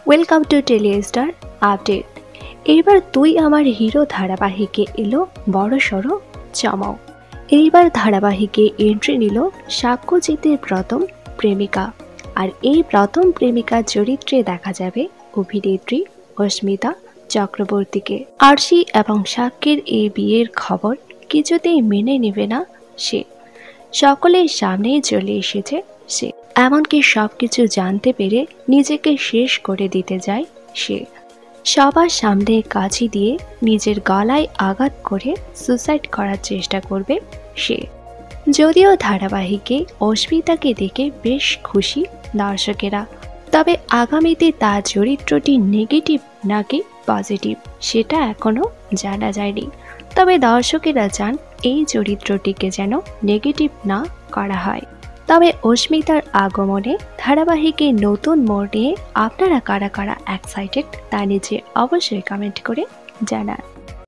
Welcome to Telestar update. এইবার তুই আমার হিরো ধারাবাহিকে এলো বড়সড় চমক। এইবার ধারাবাহিকে এন্ট্রি নিল সাক্ষ্যজিতের প্রথম প্রেমিকা। আর এই প্রথম প্রেমিকার চরিত্রে দেখা যাবে অভিনেত্রী অস্মিতা চক্রবর্তীকে। আরশি এবং সাক্ষ্যের এই বিয়ের খবর কিছুতেই মেনে নেবে না সে। সকলের সামনেই চলে এসেছে সে, এমনকি সবকিছু জানতে পেরে নিজেকে শেষ করে দিতে যায় সে। সবার সামনে কাঁচি দিয়ে নিজের গলায় আঘাত করে সুসাইড করার চেষ্টা করবে সে। যদিও ধারাবাহিকে অস্মিতাকে দেখে বেশ খুশি দর্শকেরা, তবে আগামীতে তার চরিত্রটি নেগেটিভ নাকি পজিটিভ সেটা এখনও জানা যায়নি। তবে দর্শকেরা চান এই চরিত্রটিকে যেন নেগেটিভ না করা হয়। তবে অস্মিতার আগমনে ধারাবাহিকে নতুন মোড় নিয়ে আপনারা কারা কারা এক্সাইটেড তা নিচে অবশ্যই কমেন্ট করে জানান।